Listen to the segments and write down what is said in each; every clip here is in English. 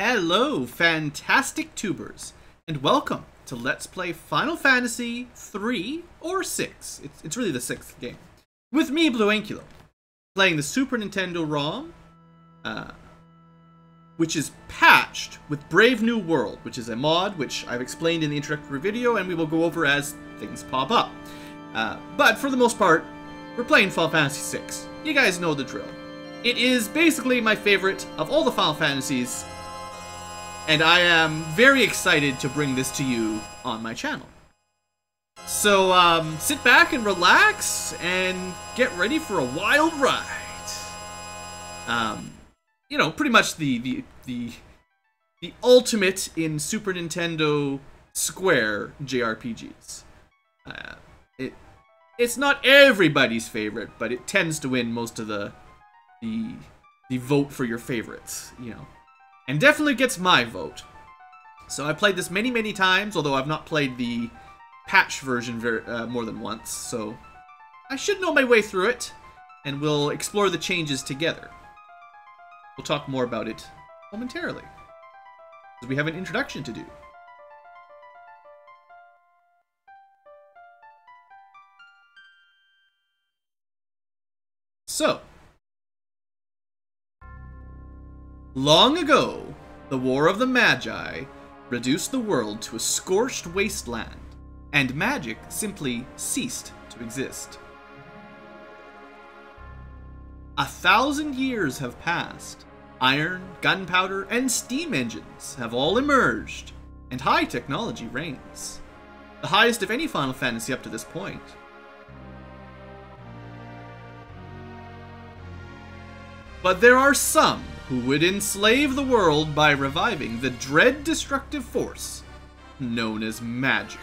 Hello, fantastic tubers, and welcome to Let's Play Final Fantasy 3 or 6. It's really the 6th game. With me, BlueAnkylo, playing the Super Nintendo ROM, which is patched with Brave New World, which is a mod which I've explained in the introductory video, and we will go over as things pop up. But for the most part, we're playing Final Fantasy 6. You guys know the drill. It is basically my favorite of all the Final Fantasies, and I am very excited to bring this to you on my channel. So, sit back and relax and get ready for a wild ride. You know, pretty much the ultimate in Super Nintendo Square JRPGs. It's not everybody's favorite, but it tends to win most of the vote for your favorites, you know. And definitely gets my vote. So I played this many times, although I've not played the patch version more than once, so I should know my way through it, and we'll explore the changes together. We'll talk more about it momentarily, because we have an introduction to do. So, long ago, the War of the Magi reduced the world to a scorched wasteland, and magic simply ceased to exist. 1,000 years have passed. Iron, gunpowder, and steam engines have all emerged, and high technology reigns. The highest of any Final Fantasy up to this point. But there are some who would enslave the world by reviving the dread destructive force known as magic.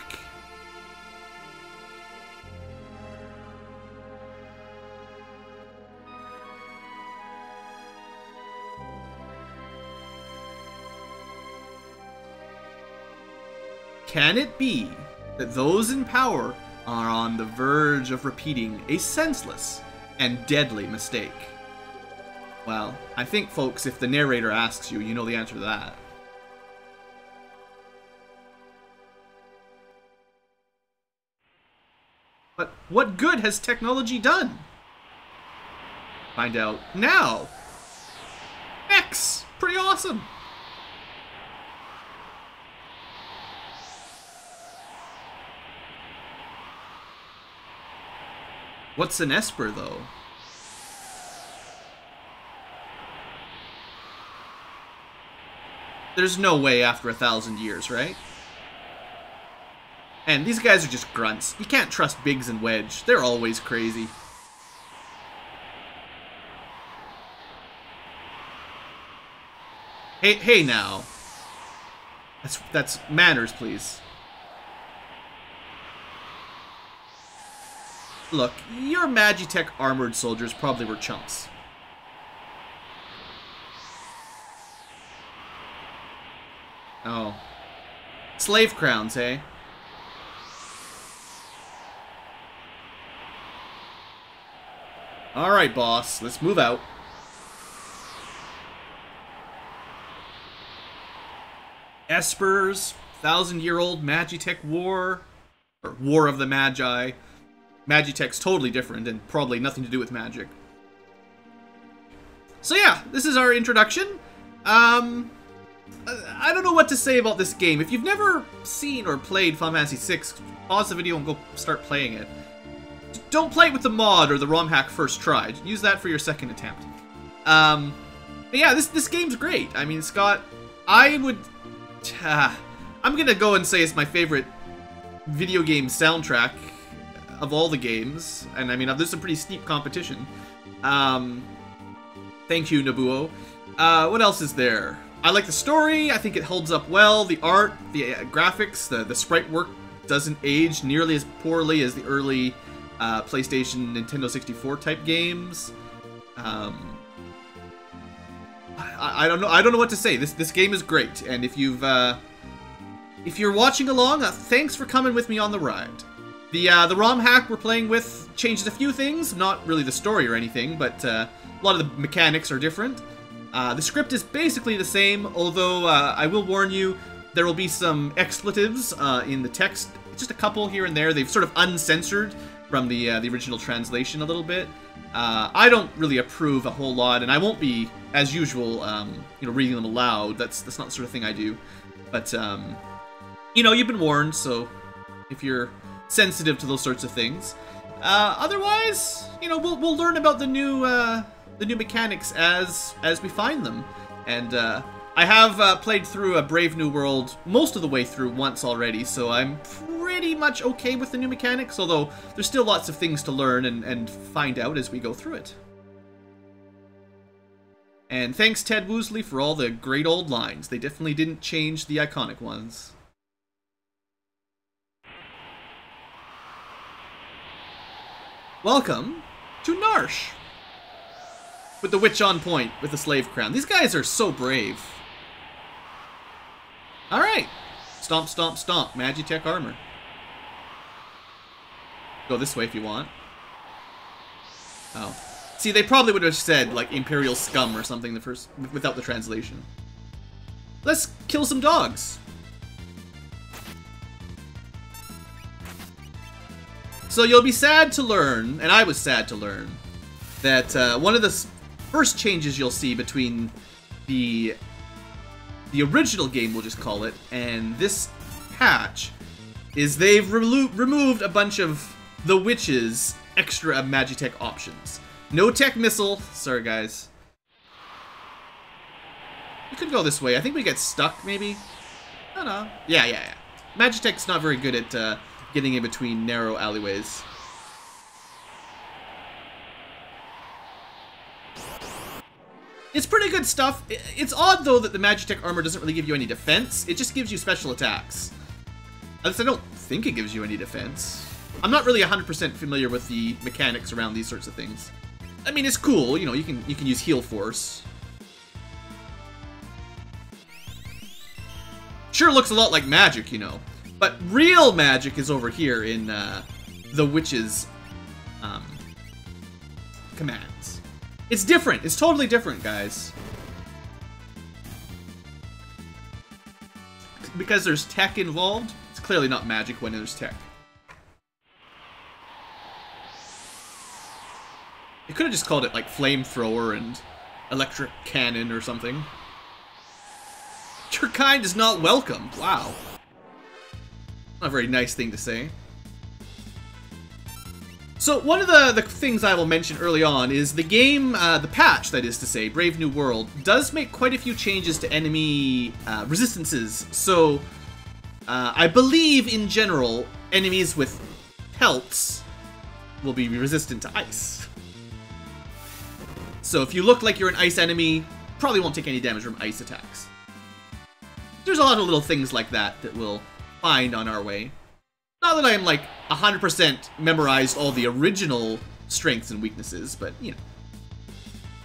Can it be that those in power are on the verge of repeating a senseless and deadly mistake? Well, I think, folks, if the narrator asks you, you know the answer to that. But what good has technology done? Find out now. X! Pretty awesome! What's an Esper, though? There's no way after 1,000 years, right? And these guys are just grunts. You can't trust Biggs and Wedge. They're always crazy. Hey now. That's manners, please. Look, your Magitech armored soldiers probably were chumps. Oh. Slave crowns, eh? Alright, boss. Let's move out. Espers, 1,000-year-old Magitech war, or War of the Magi. Magitech's totally different and probably nothing to do with magic. So yeah, this is our introduction. I don't know what to say about this game. If you've never seen or played Final Fantasy 6, pause the video and go start playing it. Don't play it with the mod or the ROM hack first try. Use that for your second attempt. But yeah, this game's great. I mean, it's got... I'm gonna go and say it's my favorite video game soundtrack of all the games. And I mean, there's some pretty steep competition. Thank you, Nobuo. What else is there? I like the story. I think it holds up well. The art, the graphics, the sprite work doesn't age nearly as poorly as the early PlayStation, Nintendo 64 type games. I don't know. I don't know what to say. This game is great, and if you're watching along, thanks for coming with me on the ride. The ROM hack we're playing with changes a few things, not really the story or anything, but a lot of the mechanics are different. The script is basically the same, although I will warn you, there will be some expletives in the text. Just a couple here and there. They've sort of uncensored from the original translation a little bit. I don't really approve a whole lot, and I won't be, as usual, reading them aloud. That's not the sort of thing I do. But you've been warned, so if you're sensitive to those sorts of things. Otherwise, we'll learn about the new mechanics as we find them. And I have played through a Brave New World most of the way through once already, so I'm pretty much okay with the new mechanics, although there's still lots of things to learn and find out as we go through it. And thanks, Ted Woosley, for all the great old lines. They definitely didn't change the iconic ones. Welcome to Narsh. With the witch on point, with the slave crown. These guys are so brave. Alright. Stomp, stomp, stomp. Magitech armor. Go this way if you want. Oh. See, they probably would have said, like, Imperial Scum or something the first, without the translation. Let's kill some dogs. So you'll be sad to learn, and I was sad to learn, that one of the first changes you'll see between the original game, we'll just call it, and this patch, is they've removed a bunch of the witch's extra Magitech options. No tech missile. Sorry, guys. We could go this way. I think we get stuck, maybe. I don't know. Yeah. Magitech's not very good at getting in between narrow alleyways. It's pretty good stuff. It's odd, though, that the Magitech armor doesn't really give you any defense. It just gives you special attacks. At least I don't think it gives you any defense. I'm not really 100% familiar with the mechanics around these sorts of things. I mean, it's cool. You can use heal force. Sure looks a lot like magic, but real magic is over here in the witch's commands. It's different. It's totally different, guys. Because there's tech involved, it's clearly not magic when there's tech. They could have just called it, like, flamethrower and electric cannon or something. Your kind is not welcome. Wow. Not a very nice thing to say. So, one of the things I will mention early on is the game, the patch, that is to say, Brave New World, does make quite a few changes to enemy resistances. So, I believe, in general, enemies with pelts will be resistant to ice. So if you look like you're an ice enemy, probably won't take any damage from ice attacks. There's a lot of little things like that we'll find on our way. Not that I'm, like, 100% memorized all the original strengths and weaknesses, but,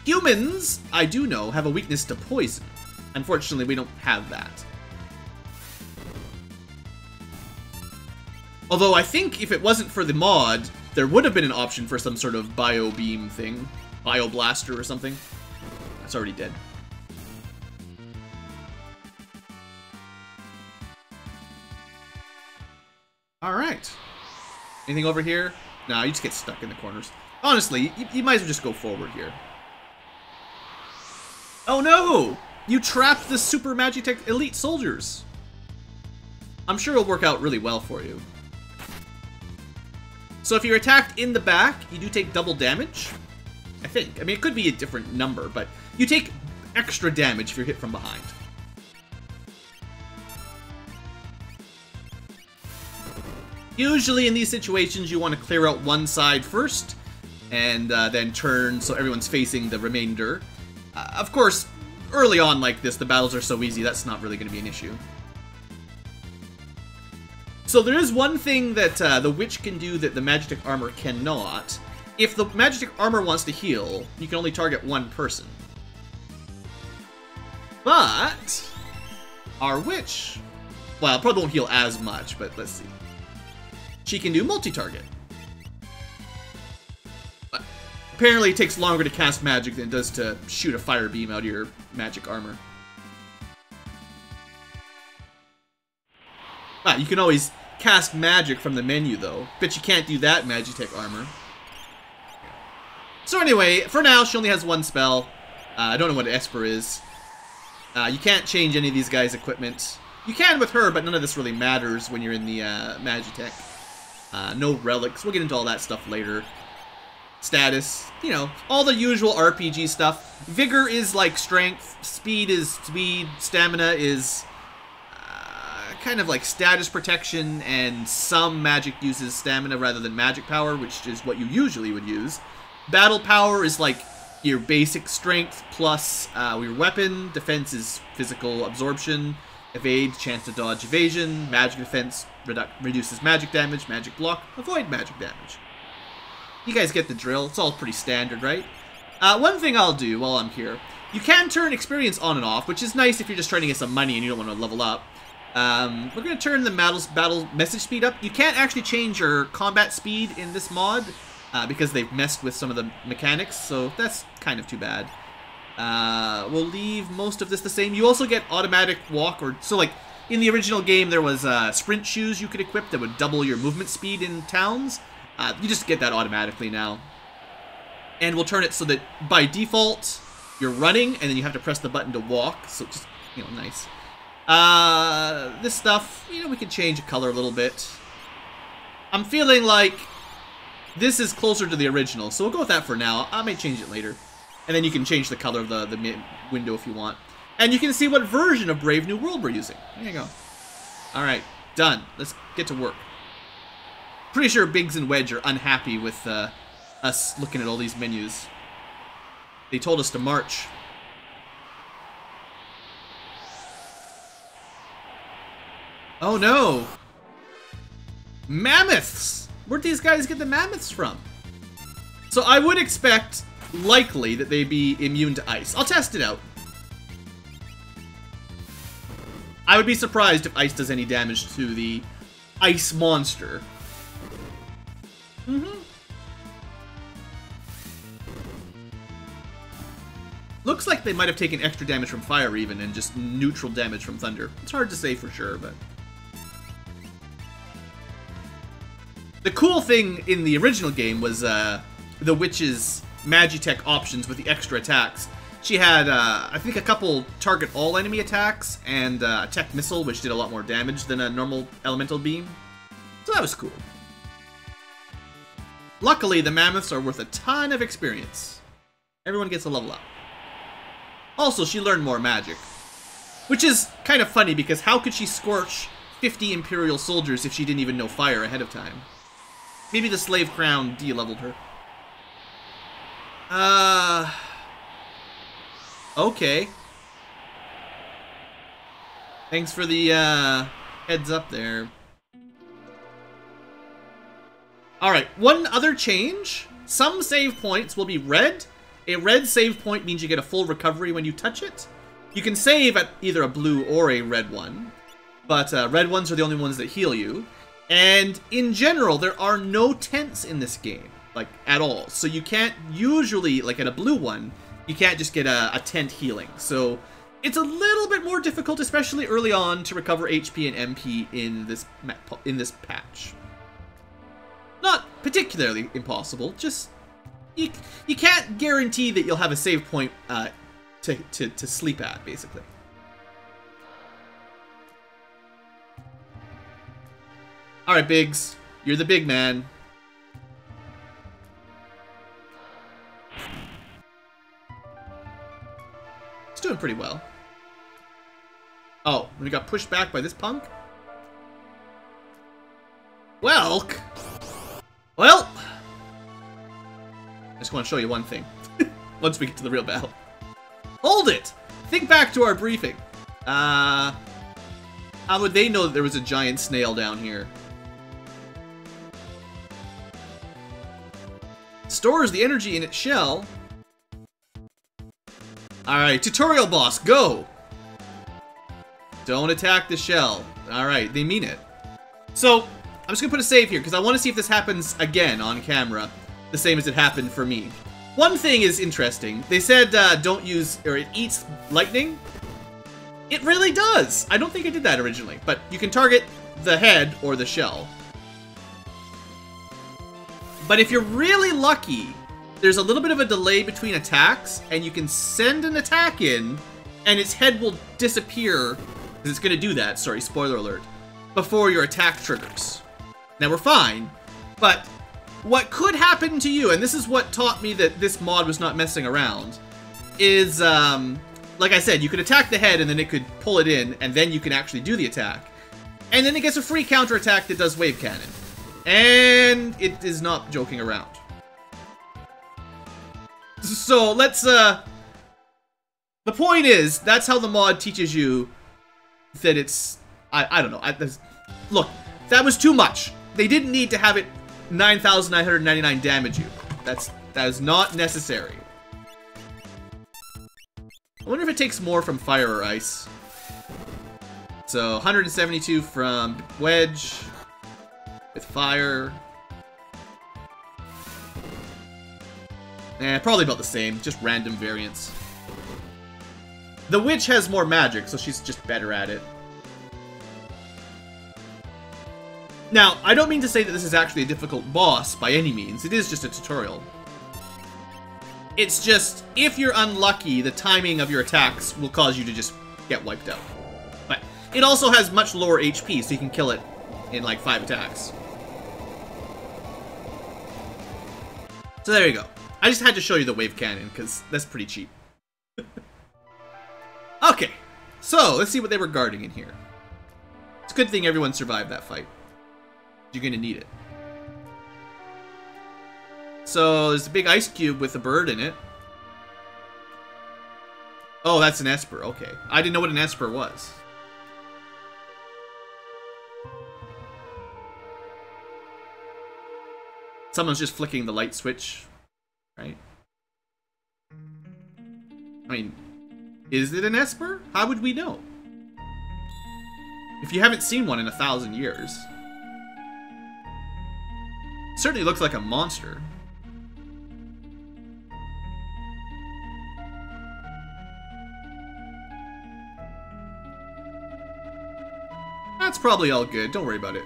Humans, I do know, have a weakness to poison. Unfortunately, we don't have that. Although I think if it wasn't for the mod, there would have been an option for some sort of bio beam thing. Bio blaster or something. That's already dead. Alright. Anything over here? Nah, you just get stuck in the corners. Honestly, you might as well just go forward here. Oh no! You trapped the Super Magitech Elite Soldiers! I'm sure it'll work out really well for you. So if you're attacked in the back, you do take double damage. I think. I mean, it could be a different number, but you take extra damage if you're hit from behind. Usually in these situations, you want to clear out one side first, and then turn so everyone's facing the remainder. Of course, early on like this, the battles are so easy, that's not really going to be an issue. So there is one thing that the witch can do that the Magitech armor cannot. If the Magitech armor wants to heal, you can only target one person. But our witch, well, probably won't heal as much, but let's see. She can do multi-target. Apparently it takes longer to cast magic than it does to shoot a fire beam out of your magic armor. Ah, you can always cast magic from the menu, though. Bet you can't do that in Magitech armor. So anyway, for now, she only has one spell. I don't know what Esper is. You can't change any of these guys' equipment. You can with her, but none of this really matters when you're in the Magitech. No relics. We'll get into all that stuff later. Status, you know, all the usual RPG stuff. Vigor is like strength. Speed is speed. Stamina is kind of like status protection, and some magic uses stamina rather than magic power, which is what you usually would use. Battle power is like your basic strength plus your weapon. Defense is physical absorption. Evade, chance to dodge evasion. Magic defense reduces magic damage. Magic block, avoid magic damage. You guys get the drill. It's all pretty standard, right? One thing I'll do while I'm here, you can turn experience on and off, which is nice if you're just trying to get some money and you don't want to level up. We're going to turn the battle message speed up. You can't actually change your combat speed in this mod because they've messed with some of the mechanics, so that's kind of too bad. We'll leave most of this the same. You also get automatic walk, so like in the original game there was sprint shoes you could equip that would double your movement speed in towns. You just get that automatically now. And we'll turn it so that by default you're running and then you have to press the button to walk, so just, you know, nice. This stuff, you know, we can change the color a little bit. I'm feeling like this is closer to the original, so we'll go with that for now. I may change it later. And then you can change the color of the window if you want. And you can see what version of Brave New World we're using. There you go. Alright, done. Let's get to work. Pretty sure Biggs and Wedge are unhappy with us looking at all these menus. They told us to march. Oh no! Mammoths! Where'd these guys get the mammoths from? So I would expect, likely, that they'd be immune to ice. I'll test it out. I would be surprised if ice does any damage to the ice monster. Looks like they might have taken extra damage from fire even, and just neutral damage from thunder. It's hard to say for sure, but... The cool thing in the original game was the witch's Magitech options with the extra attacks. She had, I think, a couple target all enemy attacks, and a tech missile, which did a lot more damage than a normal elemental beam. So that was cool. Luckily, the mammoths are worth a ton of experience. Everyone gets a level up. Also, she learned more magic. Which is kind of funny, because how could she scorch 50 Imperial soldiers if she didn't even know fire ahead of time? Maybe the slave crown de-leveled her. Okay. Thanks for the heads up there. Alright, one other change. Some save points will be red. A red save point means you get a full recovery when you touch it. You can save at either a blue or a red one, but red ones are the only ones that heal you. And in general, there are no tents in this game, like, at all. So you can't usually, like at a blue one, you can't just get a tent healing. So it's a little bit more difficult, especially early on, to recover HP and MP in this patch. Not particularly impossible, just you can't guarantee that you'll have a save point to sleep at, basically. Alright, Biggs. You're the big man. It's doing pretty well. Oh, we got pushed back by this punk? Well, I just want to show you one thing. Once we get to the real battle. Hold it! Think back to our briefing. How would they know that there was a giant snail down here? Stores the energy in its shell. Alright, tutorial boss, go! Don't attack the shell. Alright, they mean it. So, I'm just gonna put a save here, because I want to see if this happens again on camera. The same as it happened for me. One thing is interesting. They said don't use, or it eats lightning. It really does. I don't think I did that originally, but you can target the head or the shell. But if you're really lucky, there's a little bit of a delay between attacks, and you can send an attack in, and its head will disappear, because it's going to do that, sorry, spoiler alert, before your attack triggers. Now we're fine, but what could happen to you, and this is what taught me that this mod was not messing around, is, like I said, you could attack the head and then it could pull it in, and then you can actually do the attack. And then it gets a free counterattack that does wave cannon. And it is not joking around. So let's, the point is, that's how the mod teaches you that it's, I don't know, look, that was too much. They didn't need to have it 9,999 damage you. That is not necessary. I wonder if it takes more from fire or ice. So 172 from wedge with fire. Probably about the same, just random variants. The witch has more magic, so she's just better at it. Now, I don't mean to say that this is actually a difficult boss by any means. It is just a tutorial. It's just, if you're unlucky, the timing of your attacks will cause you to just get wiped out. But it also has much lower HP, so you can kill it in like 5 attacks. So there you go. I just had to show you the wave cannon, because that's pretty cheap. Okay, so let's see what they were guarding in here. It's a good thing everyone survived that fight. You're gonna need it. So there's a big ice cube with a bird in it. Oh, that's an Esper. Okay. I didn't know what an Esper was. Someone's just flicking the light switch, right? I mean, is it an Esper? How would we know? If you haven't seen one in 1,000 years. Certainly looks like a monster. That's probably all good. Don't worry about it.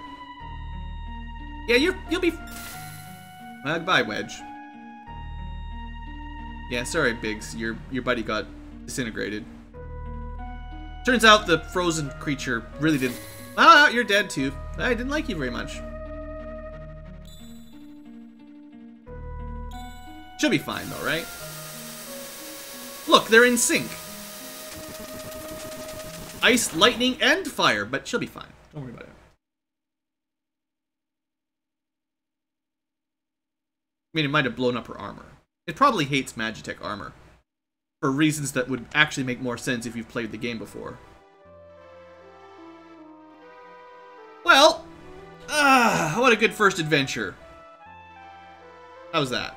Yeah, you'll be. Goodbye, Wedge. Yeah, sorry, Biggs. Your buddy got disintegrated. Turns out the frozen creature really didn't. Ah, you're dead too. I didn't like you very much. She'll be fine though, right? Look, they're in sync. Ice, lightning, and fire, but she'll be fine. Don't worry about it. I mean, it might have blown up her armor. It probably hates Magitech armor. For reasons that would actually make more sense if you've played the game before. Well, what a good first adventure. How was that?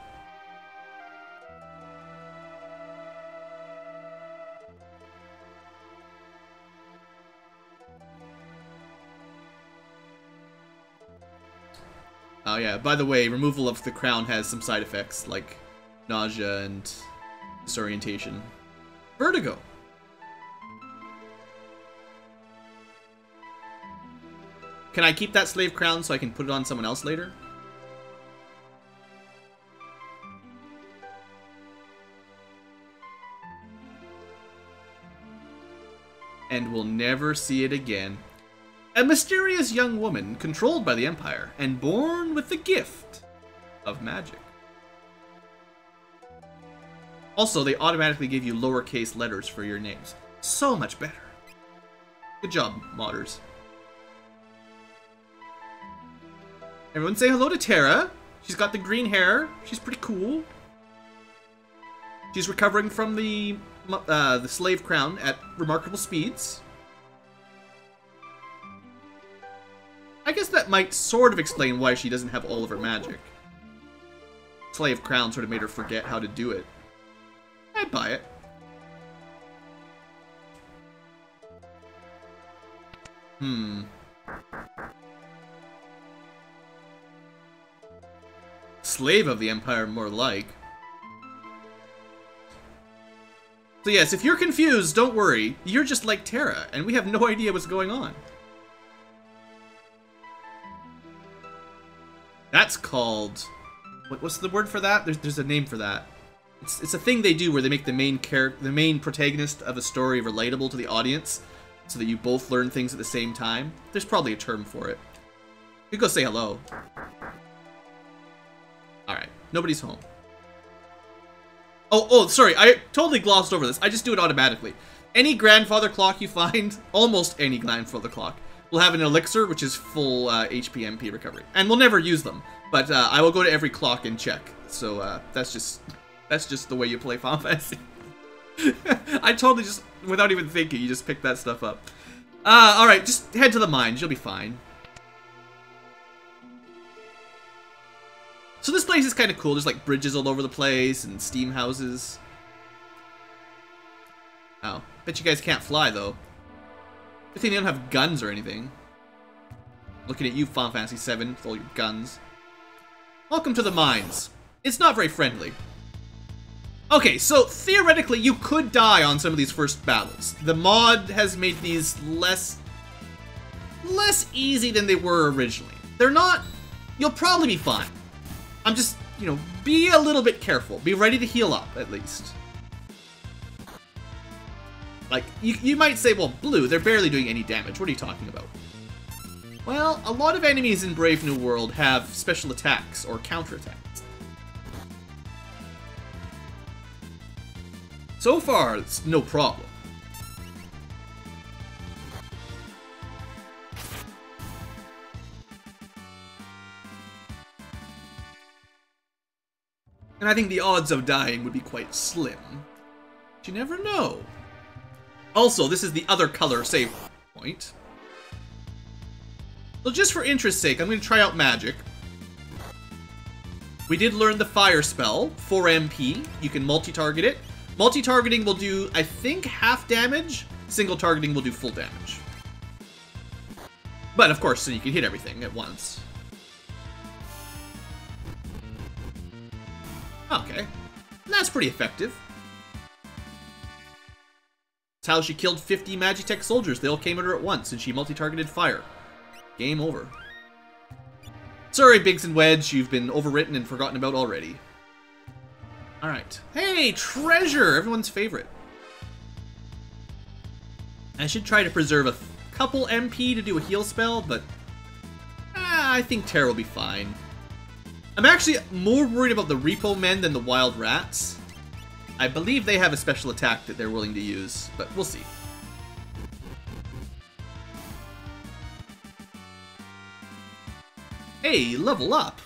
Oh yeah, by the way, removal of the crown has some side effects, like nausea and disorientation. Vertigo! Can I keep that slave crown so I can put it on someone else later? And we'll never see it again. A mysterious young woman controlled by the Empire and born with the gift of magic. Also, they automatically give you lowercase letters for your names. So much better. Good job, modders. Everyone say hello to Terra. She's got the green hair. She's pretty cool. She's recovering from the slave crown at remarkable speeds. I guess that might sort of explain why she doesn't have all of her magic. Slave crown sort of made her forget how to do it. I'd buy it. Slave of the Empire, more like. So yes, if you're confused, don't worry. You're just like Terra, and we have no idea what's going on. That's called... What's the word for that? There's a name for that. It's a thing they do where they make the main protagonist of a story relatable to the audience, so that you both learn things at the same time. There's probably a term for it. You go say hello. Alright, nobody's home. Oh, sorry, I totally glossed over this. I just do it automatically. Any grandfather clock you find, almost any grandfather clock, will have an elixir, which is full HP MP recovery. And we'll never use them, but I will go to every clock and check. So that's just the way you play Final Fantasy. I totally just, without even thinking, you just pick that stuff up. Alright, just head to the mines, you'll be fine. So this place is kind of cool. There's like bridges all over the place and steam houses. Oh, bet you guys can't fly though. Good thing they don't have guns or anything. Looking at you, Final Fantasy VII, with all your guns. Welcome to the mines. It's not very friendly. Okay, so theoretically you could die on some of these first battles. The mod has made these less easy than they were originally. They're not... You'll probably be fine. I'm just, you know, be a little bit careful. Be ready to heal up, at least. Like, you might say, well, Blue, they're barely doing any damage. What are you talking about? Well, a lot of enemies in Brave New World have special attacks or counterattacks. So far, it's no problem. And I think the odds of dying would be quite slim. But you never know. Also, this is the other color save point. So just for interest's sake, I'm going to try out magic. We did learn the fire spell, 4 MP. You can multi-target it. Multi-targeting will do, I think, half damage. Single targeting will do full damage. But of course, so you can hit everything at once. Okay, that's pretty effective. That's how she killed 50 Magitech soldiers. They all came at her at once, and she multi-targeted fire. Game over. Sorry, Biggs and Wedge, you've been overwritten and forgotten about already. Alright. Hey, treasure! Everyone's favorite. I should try to preserve a couple MP to do a heal spell, but... I think Terra will be fine. I'm actually more worried about the Repo Men than the Wild Rats. I believe they have a special attack that they're willing to use, but we'll see. Hey, level up!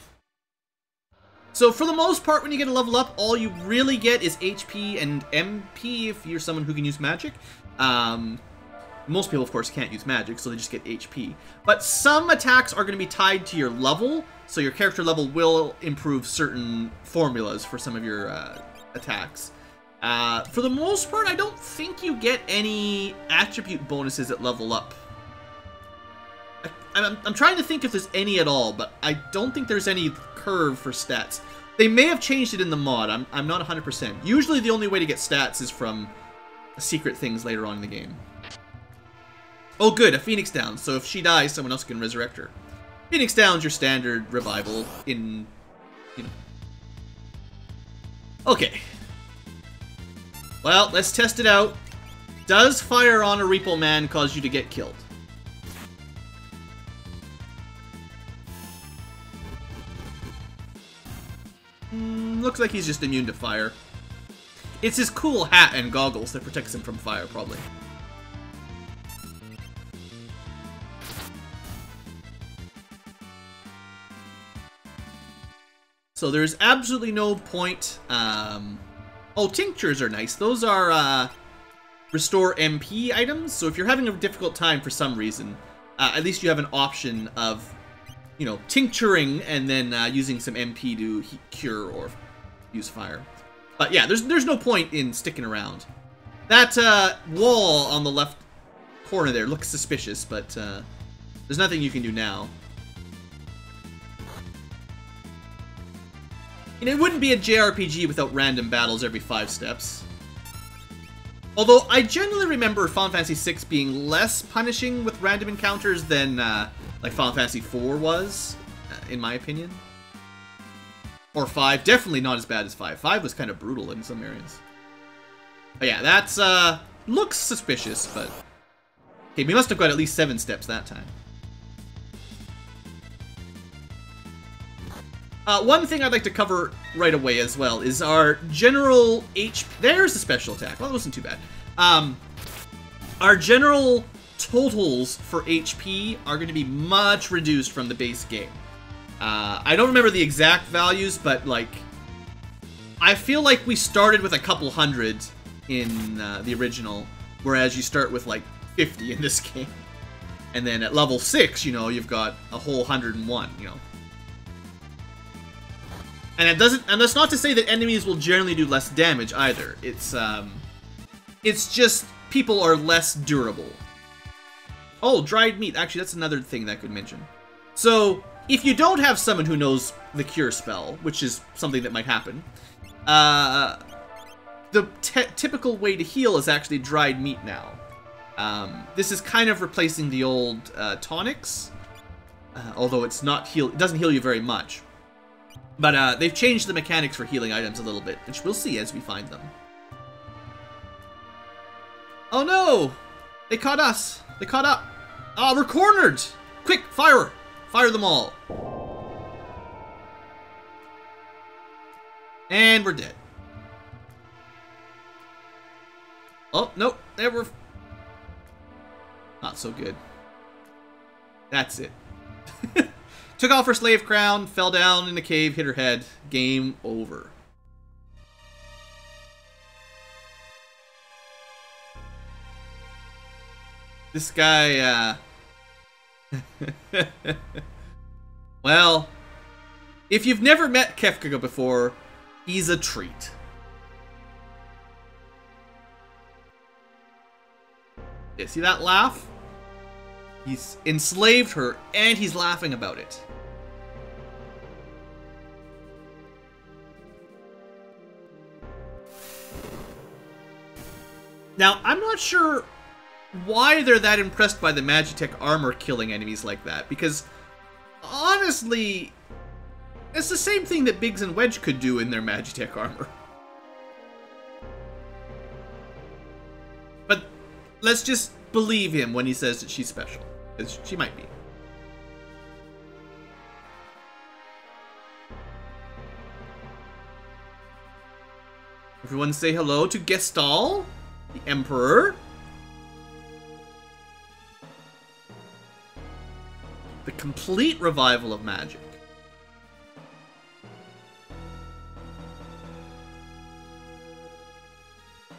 So for the most part, when you get a level up, all you really get is HP and MP if you're someone who can use magic. Most people, of course, can't use magic, so they just get HP. But some attacks are going to be tied to your level, so your character level will improve certain formulas for some of your attacks. For the most part, I don't think you get any attribute bonuses at level up. I'm trying to think if there's any at all, but I don't think there's any curve for stats. They may have changed it in the mod, I'm not 100%. Usually the only way to get stats is from secret things later on in the game. Oh good, a Phoenix Down, so if she dies, someone else can resurrect her. Phoenix Down's your standard revival in, you know. Okay. Well, let's test it out. Does fire on a Repo Man cause you to get killed? Looks like he's just immune to fire. It's his cool hat and goggles that protects him from fire, probably. So there's absolutely no point. Oh, tinctures are nice. Those are restore MP items. So if you're having a difficult time for some reason, at least you have an option of, you know, tincturing and then using some MP to cure or use fire. But yeah, there's no point in sticking around. That wall on the left corner there looks suspicious, but there's nothing you can do now. And it wouldn't be a JRPG without random battles every 5 steps. Although I generally remember Final Fantasy VI being less punishing with random encounters than like Final Fantasy IV was, in my opinion. Or 5, definitely not as bad as 5. 5 was kind of brutal in some areas. But yeah, that's, looks suspicious, but... Okay, we must have got at least 7 steps that time. One thing I'd like to cover right away as well is our general HP... There's the special attack. Well, it wasn't too bad. Our general totals for HP are going to be much reduced from the base game. I don't remember the exact values, but, like... I feel like we started with a couple hundred in the original, whereas you start with, like, 50 in this game. And then at level 6, you know, you've got a whole 101, you know. And it doesn't, and that's not to say that enemies will generally do less damage either. It's just people are less durable. Oh, dried meat. Actually, that's another thing that I could mention. So, if you don't have someone who knows the cure spell, which is something that might happen, the typical way to heal is actually dried meat now. This is kind of replacing the old tonics, although it's not it doesn't heal you very much. But they've changed the mechanics for healing items a little bit, which we'll see as we find them. Oh no! They caught us! They caught up! Ah, we're cornered! Quick, fire! Fire them all! And we're dead. Oh, nope, there we're... Not so good. That's it. Took off her slave crown, fell down in the cave, hit her head. Game over. This guy, well, if you've never met Kefka before, he's a treat. Yeah, see that laugh? He's enslaved her, and he's laughing about it. Now, I'm not sure why they're that impressed by the Magitech armor killing enemies like that, because, honestly, it's the same thing that Biggs and Wedge could do in their Magitech armor. But let's just believe him when he says that she's special. Because she might be. Everyone say hello to Gestal, the Emperor. The complete revival of magic.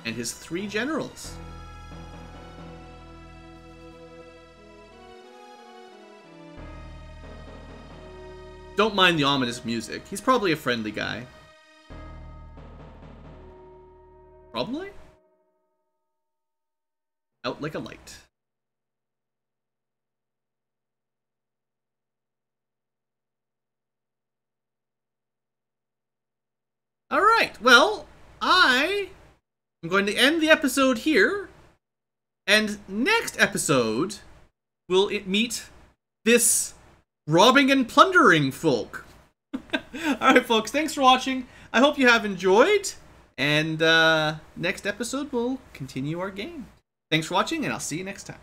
And his 3 generals. Don't mind the ominous music. He's probably a friendly guy. Probably? Out like a light. Alright, well, I am going to end the episode here. And next episode, we'll meet this robbing and plundering folk. Alright, folks, thanks for watching. I hope you have enjoyed. And next episode, we'll continue our game. Thanks for watching, and I'll see you next time.